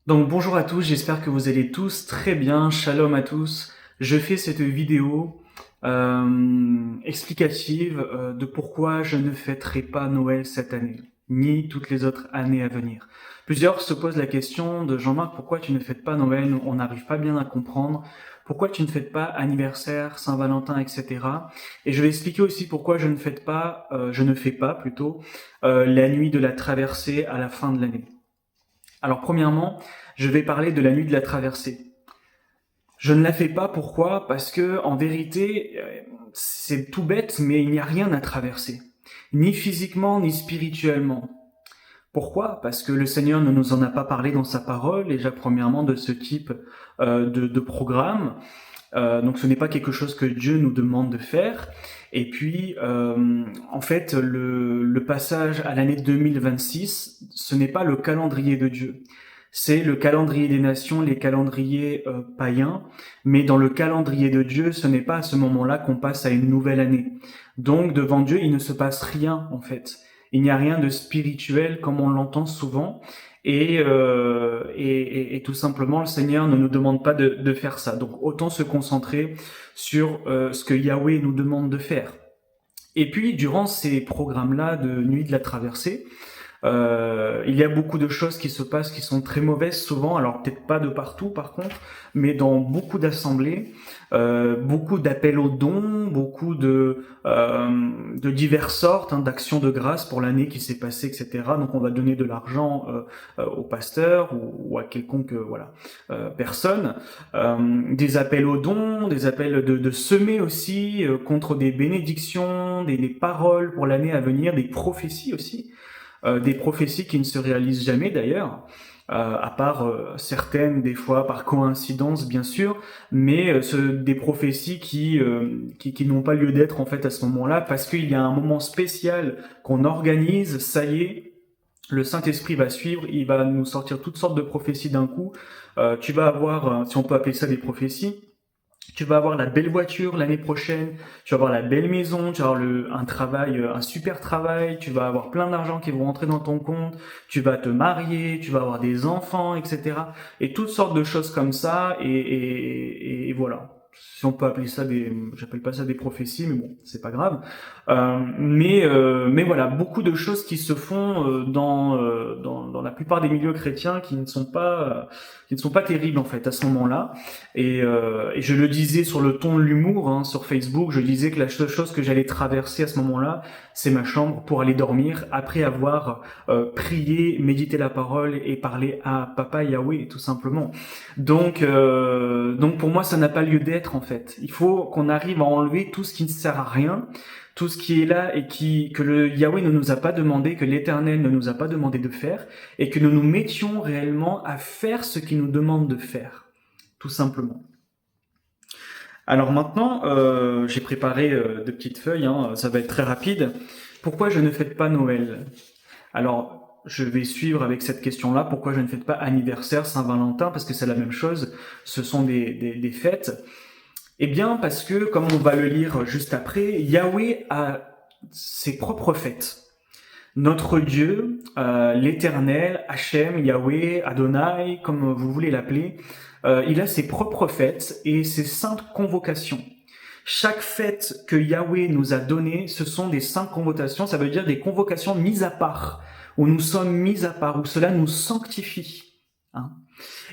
Donc bonjour à tous, j'espère que vous allez tous très bien, shalom à tous. Je fais cette vidéo explicative de pourquoi je ne fêterai pas Noël cette année, ni toutes les autres années à venir. Plusieurs se posent la question de Jean-Marc, pourquoi tu ne fêtes pas Noël? On n'arrive pas bien à comprendre. Pourquoi tu ne fêtes pas anniversaire, Saint-Valentin, etc. Et je vais expliquer aussi pourquoi je ne fais pas plutôt la nuit de la traversée à la fin de l'année. Alors premièrement, je vais parler de la nuit de la traversée. Je ne la fais pas, pourquoi? Parce que en vérité, c'est tout bête, mais il n'y a rien à traverser, ni physiquement ni spirituellement. Pourquoi? Parce que le Seigneur ne nous en a pas parlé dans sa parole, déjà premièrement de ce type de programme. Donc ce n'est pas quelque chose que Dieu nous demande de faire. Et puis, en fait, le passage à l'année 2026, ce n'est pas le calendrier de Dieu. C'est le calendrier des nations, les calendriers païens. Mais dans le calendrier de Dieu, ce n'est pas à ce moment-là qu'on passe à une nouvelle année. Donc, devant Dieu, il ne se passe rien, en fait. Il n'y a rien de spirituel comme on l'entend souvent. Et tout simplement, le Seigneur ne nous demande pas de faire ça. Donc autant se concentrer sur ce que Yahweh nous demande de faire. Et puis, durant ces programmes-là de Nuit de la Traversée, il y a beaucoup de choses qui se passent qui sont très mauvaises souvent, alors peut-être pas de partout par contre, mais dans beaucoup d'assemblées, beaucoup d'appels aux dons, beaucoup de diverses sortes d'actions de grâce pour l'année qui s'est passée, etc. Donc on va donner de l'argent au pasteur ou à quelconque personne, des appels aux dons, des appels de semer aussi contre des bénédictions, des paroles pour l'année à venir, des prophéties aussi. Des prophéties qui ne se réalisent jamais d'ailleurs, à part certaines des fois par coïncidence bien sûr, mais des prophéties qui n'ont pas lieu d'être en fait à ce moment-là, parce qu'il y a un moment spécial qu'on organise, ça y est, le Saint-Esprit va suivre, il va nous sortir toutes sortes de prophéties d'un coup. Tu vas avoir, si on peut appeler ça des prophéties, tu vas avoir la belle voiture l'année prochaine, tu vas avoir la belle maison, tu vas avoir un travail, un super travail, tu vas avoir plein d'argent qui vont rentrer dans ton compte, tu vas te marier, tu vas avoir des enfants, etc. Et toutes sortes de choses comme ça, et voilà. Si on peut appeler ça j'appelle pas ça des prophéties, mais bon, c'est pas grave. Mais voilà, beaucoup de choses qui se font dans la plupart des milieux chrétiens qui ne sont pas terribles en fait à ce moment-là. Et je le disais sur le ton de l'humour, hein, sur Facebook, je disais que la seule chose que j'allais traverser à ce moment-là, c'est ma chambre pour aller dormir après avoir prié, médité la parole et parlé à Papa Yahweh, tout simplement. Donc pour moi, ça n'a pas lieu d'être en fait. Il faut qu'on arrive à enlever tout ce qui ne sert à rien, tout ce qui est là et que le Yahweh ne nous a pas demandé, que l'Éternel ne nous a pas demandé de faire, et que nous nous mettions réellement à faire ce qu'il nous demande de faire, tout simplement. Alors maintenant, j'ai préparé deux petites feuilles, hein, ça va être très rapide. Pourquoi je ne fête pas Noël? Alors, je vais suivre avec cette question-là. Pourquoi je ne fête pas anniversaire, Saint-Valentin? Parce que c'est la même chose. Ce sont des fêtes. Eh bien, parce que, comme on va le lire juste après, Yahweh a ses propres fêtes. Notre Dieu, l'Éternel, Hachem, Yahweh, Adonai, comme vous voulez l'appeler, il a ses propres fêtes et ses saintes convocations. Chaque fête que Yahweh nous a donnée, ce sont des saintes convocations, ça veut dire des convocations mises à part, où nous sommes mis à part, où cela nous sanctifie. Hein.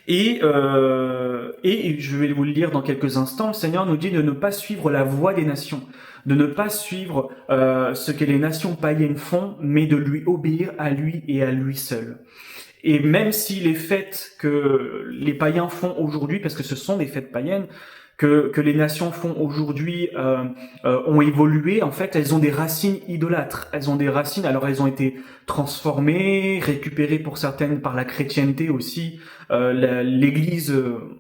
Et je vais vous le lire dans quelques instants, le Seigneur nous dit de ne pas suivre la voie des nations, de ne pas suivre ce que les nations païennes font, mais de lui obéir à lui et à lui seul. Et même si les fêtes que les païens font aujourd'hui, parce que ce sont des fêtes païennes, que les nations font aujourd'hui ont évolué, en fait, elles ont des racines idolâtres. Elles ont des racines, alors elles ont été transformées, récupérées pour certaines par la chrétienté aussi. L'Église,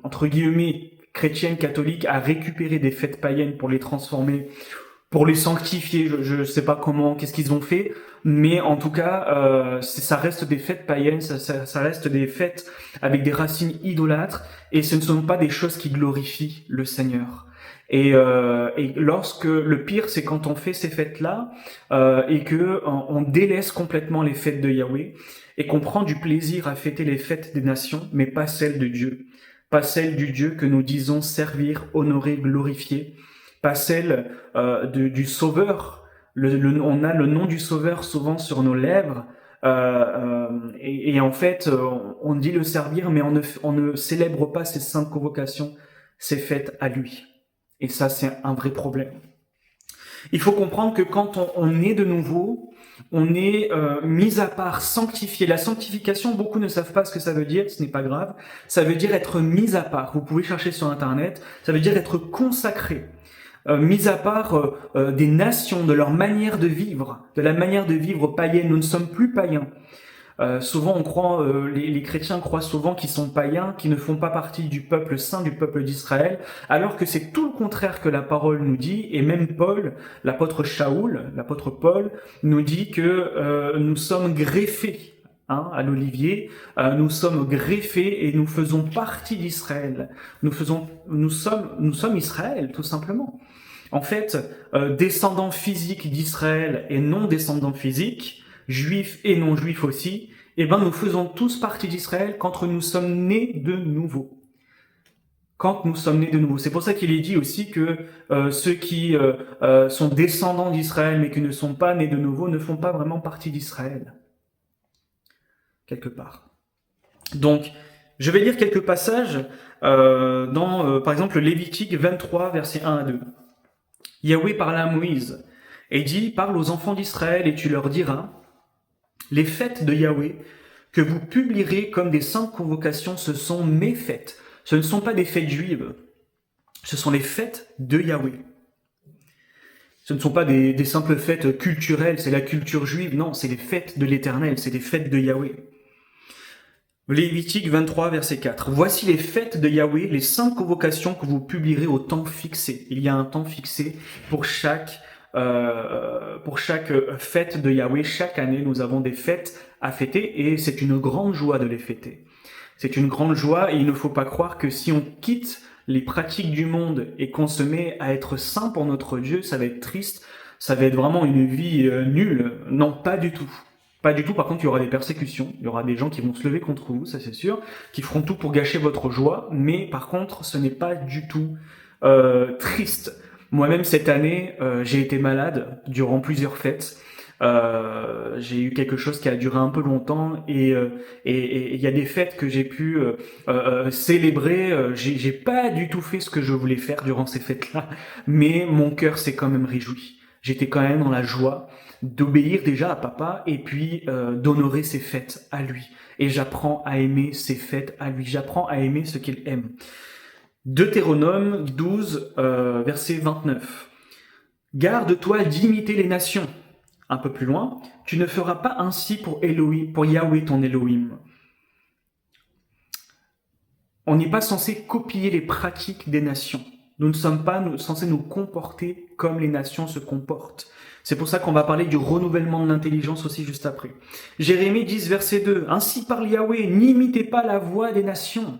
entre guillemets, chrétienne, catholique, a récupéré des fêtes païennes pour les transformer, pour les sanctifier, je sais pas comment, qu'est-ce qu'ils ont fait, mais en tout cas, ça reste des fêtes païennes, ça reste des fêtes avec des racines idolâtres, et ce ne sont pas des choses qui glorifient le Seigneur. Et lorsque le pire, c'est quand on fait ces fêtes-là et que on délaisse complètement les fêtes de Yahweh, et qu'on prend du plaisir à fêter les fêtes des nations, mais pas celles de Dieu. Pas celles du Dieu que nous disons servir, honorer, glorifier. Pas celles du Sauveur. On a le nom du Sauveur souvent sur nos lèvres. Et en fait, on dit le servir, mais on ne célèbre pas ces saintes convocations, ces fêtes à lui. Et ça, c'est un vrai problème. Il faut comprendre que quand on est de nouveau, on est mis à part, sanctifié. La sanctification, beaucoup ne savent pas ce que ça veut dire, ce n'est pas grave. Ça veut dire être mis à part. Vous pouvez chercher sur Internet. Ça veut dire être consacré. Mis à part des nations, de leur manière de vivre, de la manière de vivre païenne. Nous ne sommes plus païens. Souvent, on croit, les chrétiens croient souvent qu'ils sont païens, qu'ils ne font pas partie du peuple saint, du peuple d'Israël, alors que c'est tout le contraire que la parole nous dit, et même Paul, l'apôtre Paul, nous dit que nous sommes greffés à l'olivier, nous sommes greffés et nous faisons partie d'Israël. Nous sommes Israël, tout simplement. En fait, descendants physiques d'Israël et non descendants physiques, juifs et non juifs aussi, eh ben nous faisons tous partie d'Israël quand nous sommes nés de nouveau. Quand nous sommes nés de nouveau. C'est pour ça qu'il est dit aussi que ceux qui sont descendants d'Israël mais qui ne sont pas nés de nouveau ne font pas vraiment partie d'Israël. Quelque part. Donc, je vais lire quelques passages dans, par exemple, Lévitique 23, versets 1 à 2. Yahweh parla à Moïse et dit, parle aux enfants d'Israël et tu leur diras, les fêtes de Yahweh que vous publierez comme des saintes convocations, ce sont mes fêtes. Ce ne sont pas des fêtes juives. Ce sont les fêtes de Yahweh. Ce ne sont pas des simples fêtes culturelles, c'est la culture juive. Non, c'est les fêtes de l'Éternel, c'est les fêtes de Yahweh. Lévitique 23, verset 4. Voici les fêtes de Yahweh, les saintes convocations que vous publierez au temps fixé. Il y a un temps fixé pour chaque fête de Yahweh. Chaque année, nous avons des fêtes à fêter et c'est une grande joie de les fêter. C'est une grande joie et il ne faut pas croire que si on quitte les pratiques du monde et qu'on se met à être saint pour notre Dieu, ça va être triste, ça va être vraiment une vie nulle. Non, pas du tout. Pas du tout, par contre, il y aura des persécutions, il y aura des gens qui vont se lever contre vous, ça c'est sûr, qui feront tout pour gâcher votre joie, mais par contre, ce n'est pas du tout triste. Moi-même, cette année, j'ai été malade durant plusieurs fêtes. J'ai eu quelque chose qui a duré un peu longtemps et il y a des fêtes que j'ai pu célébrer. J'ai pas du tout fait ce que je voulais faire durant ces fêtes-là, mais mon cœur s'est quand même réjoui. J'étais quand même dans la joie d'obéir déjà à papa et puis d'honorer ses fêtes à lui. Et j'apprends à aimer ses fêtes à lui. J'apprends à aimer ce qu'il aime. Deutéronome 12, verset 29. Garde-toi d'imiter les nations. Un peu plus loin, tu ne feras pas ainsi pour Yahweh ton Elohim. On n'est pas censé copier les pratiques des nations. Nous ne sommes pas censés nous comporter comme les nations se comportent. C'est pour ça qu'on va parler du renouvellement de l'intelligence aussi juste après. Jérémie 10, verset 2. Ainsi parle Yahweh, n'imitez pas la voix des nations.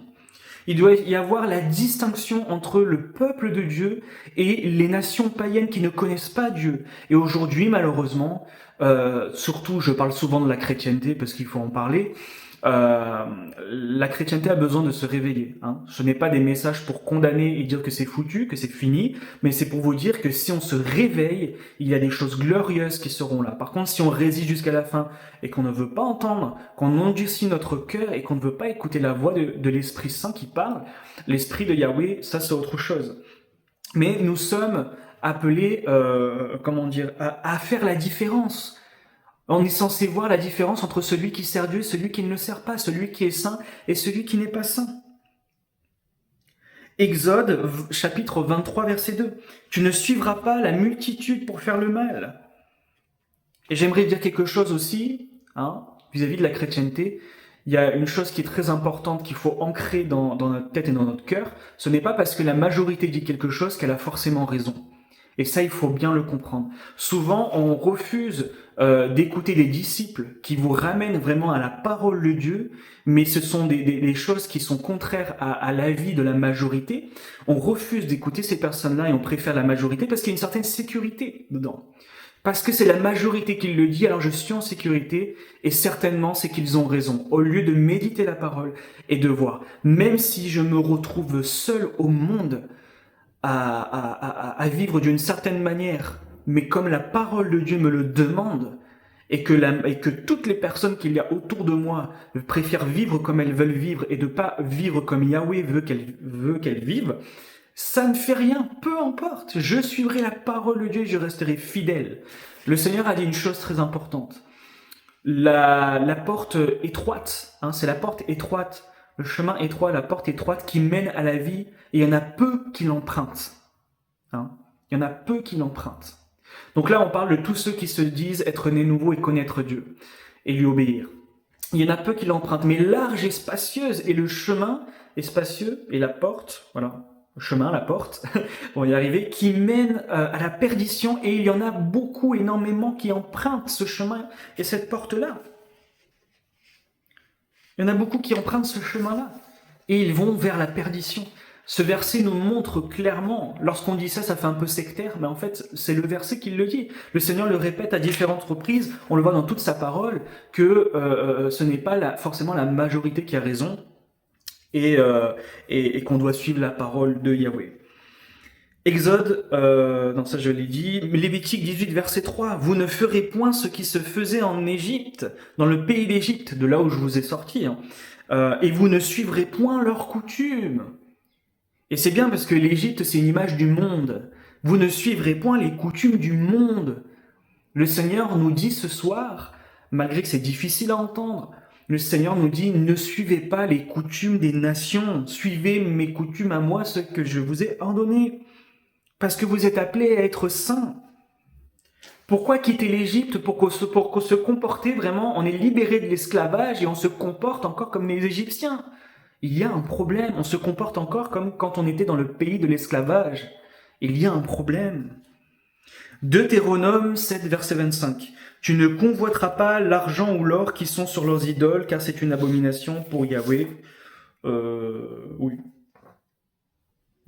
Il doit y avoir la distinction entre le peuple de Dieu et les nations païennes qui ne connaissent pas Dieu. Et aujourd'hui, malheureusement, surtout, je parle souvent de la chrétienté parce qu'il faut en parler, la chrétienté a besoin de se réveiller. Ce n'est pas des messages pour condamner et dire que c'est foutu, que c'est fini, mais c'est pour vous dire que si on se réveille, il y a des choses glorieuses qui seront là. Par contre, si on résiste jusqu'à la fin et qu'on ne veut pas entendre, qu'on endurcit notre cœur et qu'on ne veut pas écouter la voix de l'Esprit Saint qui parle, l'Esprit de Yahweh, ça c'est autre chose. Mais nous sommes appelés, à faire la différence. On est censé voir la différence entre celui qui sert Dieu et celui qui ne le sert pas, celui qui est saint et celui qui n'est pas saint. Exode, chapitre 23, verset 2. Tu ne suivras pas la multitude pour faire le mal. Et j'aimerais dire quelque chose aussi, vis-à-vis de la chrétienté. Il y a une chose qui est très importante qu'il faut ancrer dans notre tête et dans notre cœur. Ce n'est pas parce que la majorité dit quelque chose qu'elle a forcément raison. Et ça, il faut bien le comprendre. Souvent, on refuse d'écouter les disciples qui vous ramènent vraiment à la parole de Dieu, mais ce sont des choses qui sont contraires à l'avis de la majorité. On refuse d'écouter ces personnes-là et on préfère la majorité parce qu'il y a une certaine sécurité dedans. Parce que c'est la majorité qui le dit, alors je suis en sécurité, et certainement c'est qu'ils ont raison. Au lieu de méditer la parole et de voir, même si je me retrouve seul au monde à vivre d'une certaine manière, mais comme la parole de Dieu me le demande, et que toutes les personnes qu'il y a autour de moi préfèrent vivre comme elles veulent vivre et de pas vivre comme Yahweh veut qu'elles vivent, ça ne fait rien, peu importe. Je suivrai la parole de Dieu et je resterai fidèle. Le Seigneur a dit une chose très importante. La porte étroite, c'est la porte étroite, le chemin étroit, la porte étroite qui mène à la vie, et il y en a peu qui l'empruntent. Il y en a peu qui l'empruntent. Donc là, on parle de tous ceux qui se disent être nés nouveaux et connaître Dieu et lui obéir. Il y en a peu qui l'empruntent, mais large et spacieuse est le chemin, est spacieux, et la porte, voilà, le chemin, la porte, on va y arriver, qui mène à la perdition, et il y en a beaucoup, énormément, qui empruntent ce chemin et cette porte-là. Il y en a beaucoup qui empruntent ce chemin-là, et ils vont vers la perdition. Ce verset nous montre clairement, lorsqu'on dit ça, ça fait un peu sectaire, mais en fait, c'est le verset qui le dit. Le Seigneur le répète à différentes reprises, on le voit dans toute sa parole, que ce n'est pas forcément la majorité qui a raison, et qu'on doit suivre la parole de Yahweh. Exode, non ça je l'ai dit, Lévitique 18 verset 3, vous ne ferez point ce qui se faisait en Égypte, dans le pays d'Égypte, de là où je vous ai sorti, et vous ne suivrez point leurs coutumes. Et c'est bien parce que l'Égypte, c'est une image du monde. Vous ne suivrez point les coutumes du monde. Le Seigneur nous dit ce soir, malgré que c'est difficile à entendre, le Seigneur nous dit, ne suivez pas les coutumes des nations, suivez mes coutumes à moi, ce que je vous ai ordonné. Parce que vous êtes appelés à être saints. Pourquoi quitter l'Égypte pour qu'on se comporte vraiment, on est libéré de l'esclavage et on se comporte encore comme les Égyptiens. Il y a un problème, on se comporte encore comme quand on était dans le pays de l'esclavage. Il y a un problème. Deutéronome 7, verset 25. Tu ne convoiteras pas l'argent ou l'or qui sont sur leurs idoles, car c'est une abomination pour Yahweh. Oui.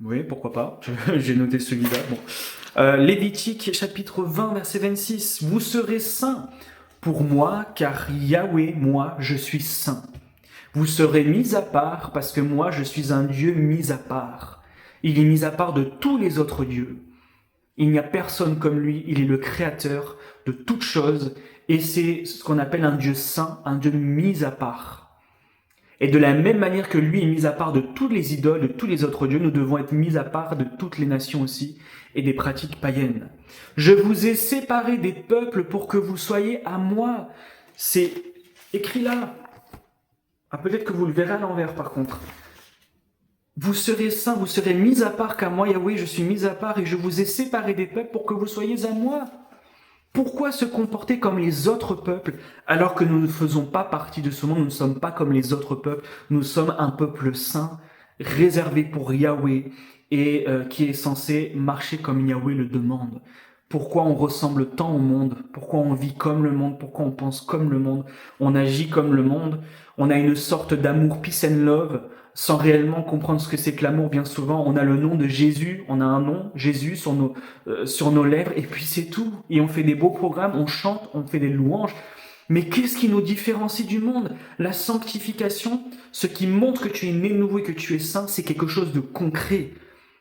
Oui, pourquoi pas. J'ai noté celui-là. Bon. Lévitique chapitre 20, verset 26. Vous serez saints pour moi, car Yahweh, moi, je suis saint. Vous serez mis à part parce que moi, je suis un Dieu mis à part. Il est mis à part de tous les autres dieux. Il n'y a personne comme lui. Il est le créateur de toutes choses. Et c'est ce qu'on appelle un Dieu saint, un Dieu mis à part. Et de la même manière que lui est mis à part de toutes les idoles, de tous les autres dieux, nous devons être mis à part de toutes les nations aussi et des pratiques païennes. Je vous ai séparés des peuples pour que vous soyez à moi. C'est écrit là. Peut-être que vous le verrez à l'envers par contre. Vous serez saints, vous serez mis à part car moi, Yahweh, je suis mis à part et je vous ai séparés des peuples pour que vous soyez à moi. Pourquoi se comporter comme les autres peuples alors que nous ne faisons pas partie de ce monde, nous ne sommes pas comme les autres peuples, nous sommes un peuple saint, réservé pour Yahweh et qui est censé marcher comme Yahweh le demande. Pourquoi on ressemble tant au monde? Pourquoi on vit comme le monde? Pourquoi on pense comme le monde? On agit comme le monde? On a une sorte d'amour peace and love sans réellement comprendre ce que c'est que l'amour. Bien souvent, on a le nom de Jésus, on a un nom, Jésus, sur nos lèvres, et puis c'est tout. Et on fait des beaux programmes, on chante, on fait des louanges. Mais qu'est-ce qui nous différencie du monde? La sanctification, ce qui montre que tu es né de nouveau et que tu es saint, c'est quelque chose de concret.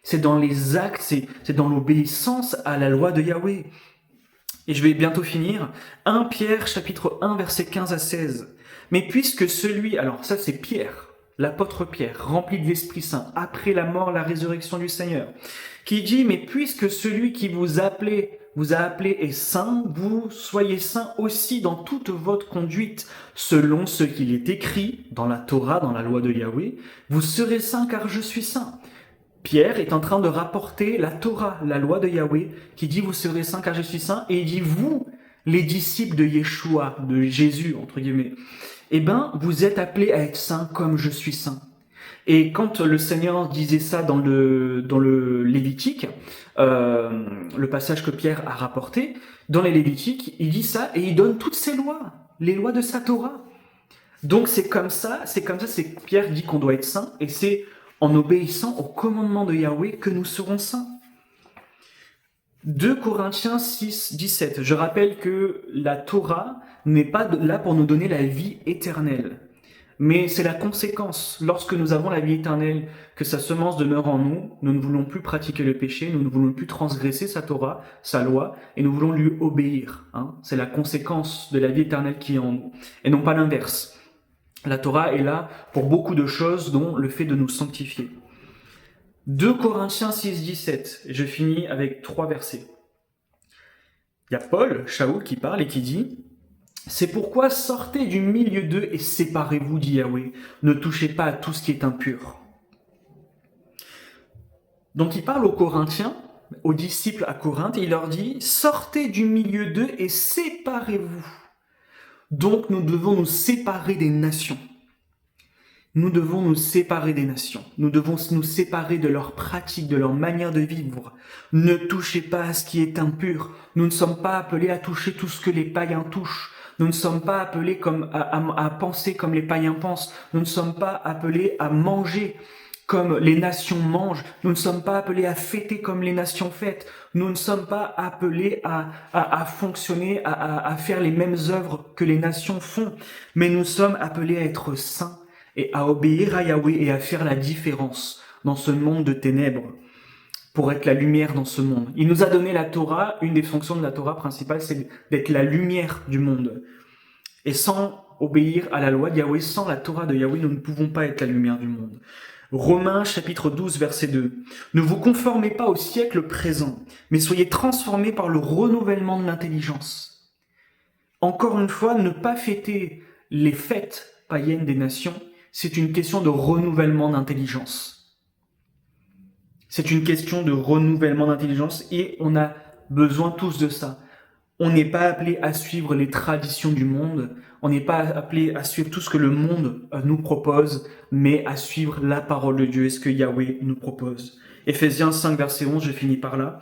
C'est dans les actes, c'est dans l'obéissance à la loi de Yahweh. Et je vais bientôt finir. 1 Pierre, chapitre 1, verset 15 à 16. Mais puisque celui, alors ça c'est Pierre, l'apôtre Pierre, rempli de l'Esprit Saint, après la mort, la résurrection du Seigneur, qui dit, mais puisque celui qui vous a appelé est saint, vous soyez saints aussi dans toute votre conduite, selon ce qu'il est écrit dans la Torah, dans la loi de Yahweh, vous serez saints car je suis saint. Pierre est en train de rapporter la Torah, la loi de Yahweh, qui dit vous serez saints car je suis saint, et il dit vous, les disciples de Yeshua, de Jésus, entre guillemets, eh ben, vous êtes appelés à être saints comme je suis saint. Et quand le Seigneur disait ça dans le Lévitique, le passage que Pierre a rapporté, dans les Lévitiques, il dit ça et il donne toutes ses lois, les lois de sa Torah. Donc c'est comme ça, c'est Pierre dit qu'on doit être saint, et c'est en obéissant au commandement de Yahweh que nous serons saints. 2 Corinthiens 6, 17. Je rappelle que la Torah n'est pas là pour nous donner la vie éternelle. Mais c'est la conséquence. Lorsque nous avons la vie éternelle, que sa semence demeure en nous, nous ne voulons plus pratiquer le péché, nous ne voulons plus transgresser sa Torah, sa loi, et nous voulons lui obéir. C'est la conséquence de la vie éternelle qui est en nous, et non pas l'inverse. La Torah est là pour beaucoup de choses, dont le fait de nous sanctifier. 2 Corinthiens 6, 17. Je finis avec 3 versets. Il y a Paul, Shaoul, qui parle et qui dit « C'est pourquoi sortez du milieu d'eux et séparez-vous, dit Yahweh. Ne touchez pas à tout ce qui est impur. » Donc il parle aux Corinthiens, aux disciples à Corinthe, et il leur dit « Sortez du milieu d'eux et séparez-vous. » Donc nous devons nous séparer des nations. Nous devons nous séparer des nations. Nous devons nous séparer de leurs pratiques, de leur manière de vivre. Ne touchez pas à ce qui est impur. Nous ne sommes pas appelés à toucher tout ce que les païens touchent. Nous ne sommes pas appelés à penser comme les païens pensent. Nous ne sommes pas appelés à manger comme les nations mangent. Nous ne sommes pas appelés à fêter comme les nations fêtent. Nous ne sommes pas appelés à fonctionner, à faire les mêmes œuvres que les nations font. Mais nous sommes appelés à être saints et à obéir à Yahweh et à faire la différence dans ce monde de ténèbres pour être la lumière dans ce monde. Il nous a donné la Torah, une des fonctions de la Torah principale, c'est d'être la lumière du monde. Et sans obéir à la loi de Yahweh, sans la Torah de Yahweh, nous ne pouvons pas être la lumière du monde. Romains chapitre 12, verset 2. Ne vous conformez pas au siècle présent, mais soyez transformés par le renouvellement de l'intelligence. Encore une fois, ne pas fêter les fêtes païennes des nations, c'est une question de renouvellement d'intelligence. C'est une question de renouvellement d'intelligence et on a besoin tous de ça. On n'est pas appelé à suivre les traditions du monde, on n'est pas appelé à suivre tout ce que le monde nous propose, mais à suivre la parole de Dieu et ce que Yahweh nous propose. Éphésiens 5, verset 11, je finis par là.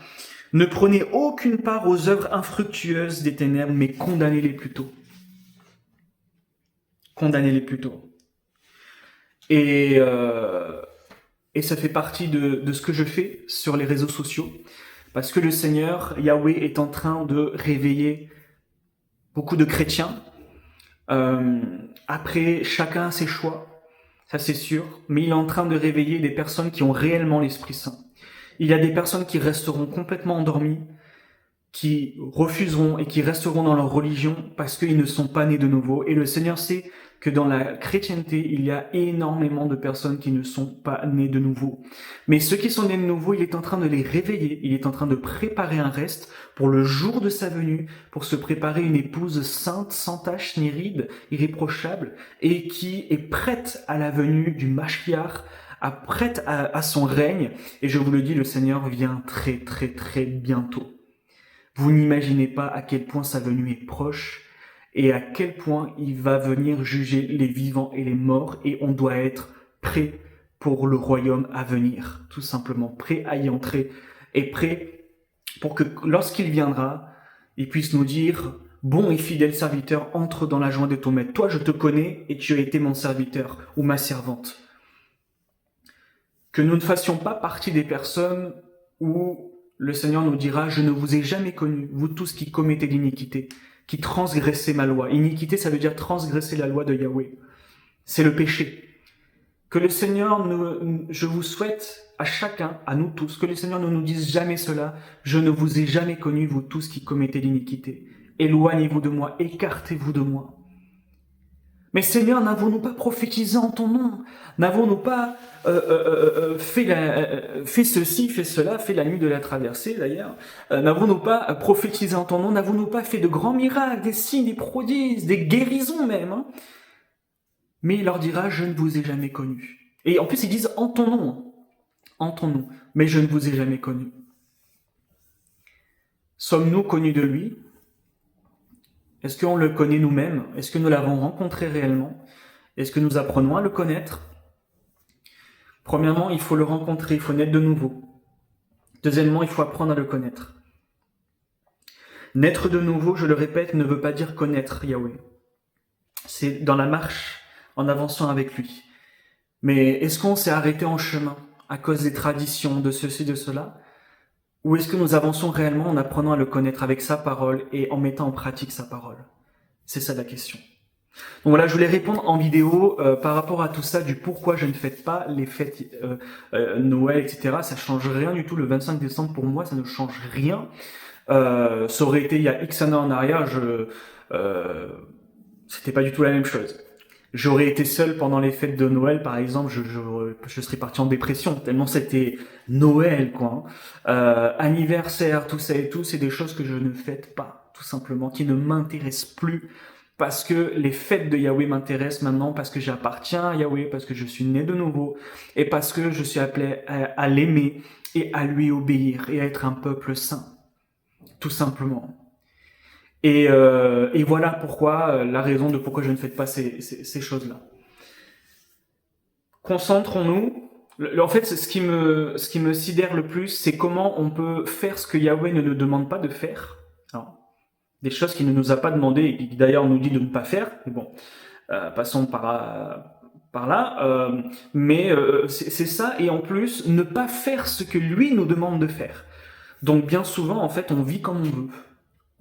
Ne prenez aucune part aux œuvres infructueuses des ténèbres, mais condamnez-les plutôt. Condamnez-les plutôt. Et ça fait partie de ce que je fais sur les réseaux sociaux. Parce que le Seigneur, Yahweh, est en train de réveiller beaucoup de chrétiens. Après, chacun a ses choix, ça c'est sûr. Mais il est en train de réveiller des personnes qui ont réellement l'Esprit Saint. Il y a des personnes qui resteront complètement endormies, qui refuseront et qui resteront dans leur religion parce qu'ils ne sont pas nés de nouveau. Et le Seigneur sait que dans la chrétienté, il y a énormément de personnes qui ne sont pas nées de nouveau. Mais ceux qui sont nés de nouveau, il est en train de les réveiller, il est en train de préparer un reste pour le jour de sa venue, pour se préparer une épouse sainte, sans tache ni ride, irréprochable, et qui est prête à la venue du Mashiach, prête à son règne. Et je vous le dis, le Seigneur vient très très très bientôt. Vous n'imaginez pas à quel point sa venue est proche et à quel point il va venir juger les vivants et les morts, et on doit être prêt pour le royaume à venir, tout simplement, prêt à y entrer et prêt pour que lorsqu'il viendra, il puisse nous dire « Bon et fidèle serviteur, entre dans la joie de ton maître. Toi, je te connais et tu as été mon serviteur ou ma servante. » Que nous ne fassions pas partie des personnes où le Seigneur nous dira « Je ne vous ai jamais connus, vous tous qui commettez l'iniquité, qui transgressez ma loi. » Iniquité, ça veut dire transgresser la loi de Yahweh. C'est le péché. Que le Seigneur, je vous souhaite à chacun, à nous tous, que le Seigneur ne nous dise jamais cela. « Je ne vous ai jamais connus, vous tous qui commettez l'iniquité. Éloignez-vous de moi, écartez-vous de moi. » Mais Seigneur, n'avons-nous pas prophétisé en ton nom? N'avons-nous pas fait ceci, fait cela, fait la nuit de la traversée d'ailleurs? N'avons-nous pas prophétisé en ton nom? N'avons-nous pas fait de grands miracles, des signes, des prodiges, des guérisons même, hein? Mais il leur dira, je ne vous ai jamais connus. Et en plus ils disent en ton nom, mais je ne vous ai jamais connus. Sommes-nous connus de lui? Est-ce qu'on le connaît nous-mêmes? Est-ce que nous l'avons rencontré réellement? Est-ce que nous apprenons à le connaître? Premièrement, il faut le rencontrer, il faut naître de nouveau. Deuxièmement, il faut apprendre à le connaître. Naître de nouveau, je le répète, ne veut pas dire connaître Yahweh. C'est dans la marche, en avançant avec lui. Mais est-ce qu'on s'est arrêté en chemin à cause des traditions, de ceci, de cela? Ou est-ce que nous avançons réellement en apprenant à le connaître avec sa parole et en mettant en pratique sa parole? C'est ça la question. Donc voilà, je voulais répondre en vidéo par rapport à tout ça, du pourquoi je ne fête pas les fêtes Noël, etc. Ça change rien du tout. Le 25 décembre, pour moi, ça ne change rien. Ça aurait été il y a X années en arrière, c'était pas du tout la même chose. J'aurais été seul pendant les fêtes de Noël, par exemple, je serais parti en dépression, tellement c'était Noël, quoi. Anniversaire, tout ça et tout, c'est des choses que je ne fête pas, tout simplement, qui ne m'intéressent plus, parce que les fêtes de Yahweh m'intéressent maintenant, parce que j'appartiens à Yahweh, parce que je suis né de nouveau, et parce que je suis appelé à l'aimer, et à lui obéir, et à être un peuple saint, tout simplement. Et voilà pourquoi, la raison de pourquoi je ne fête pas ces choses-là. Concentrons-nous. En fait, ce qui me sidère le plus, c'est comment on peut faire ce que Yahweh ne nous demande pas de faire. Alors, des choses qu'il ne nous a pas demandé et qui d'ailleurs nous dit de ne pas faire. Mais bon, passons par là. Mais c'est ça, et en plus, ne pas faire ce que lui nous demande de faire. Donc bien souvent, en fait, on vit comme on veut.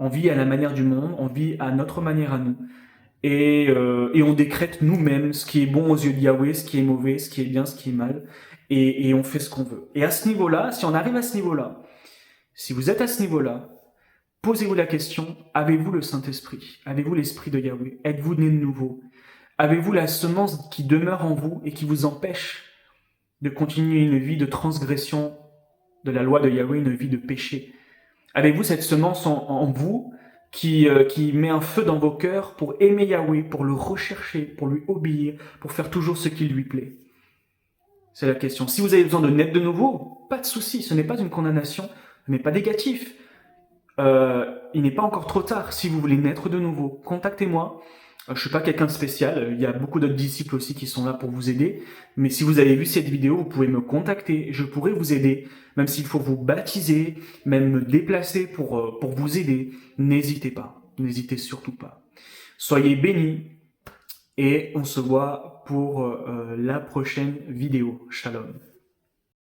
On vit à la manière du monde, on vit à notre manière à nous. Et on décrète nous-mêmes ce qui est bon aux yeux de Yahweh, ce qui est mauvais, ce qui est bien, ce qui est mal. Et on fait ce qu'on veut. Et à ce niveau-là, si on arrive à ce niveau-là, si vous êtes à ce niveau-là, posez-vous la question, avez-vous le Saint-Esprit? Avez-vous l'Esprit de Yahweh? Êtes-vous né de nouveau? Avez-vous la semence qui demeure en vous et qui vous empêche de continuer une vie de transgression de la loi de Yahweh, une vie de péché? Avez-vous cette semence en vous qui met un feu dans vos cœurs pour aimer Yahweh, pour le rechercher, pour lui obéir, pour faire toujours ce qui lui plaît? C'est la question. Si vous avez besoin de naître de nouveau, pas de souci, ce n'est pas une condamnation, ce n'est pas négatif. Il n'est pas encore trop tard. Si vous voulez naître de nouveau, contactez-moi. Je suis pas quelqu'un de spécial, il y a beaucoup d'autres disciples aussi qui sont là pour vous aider, mais si vous avez vu cette vidéo, vous pouvez me contacter, je pourrais vous aider, même s'il faut vous baptiser, même me déplacer pour vous aider, n'hésitez pas, n'hésitez surtout pas. Soyez bénis, et on se voit pour la prochaine vidéo. Shalom.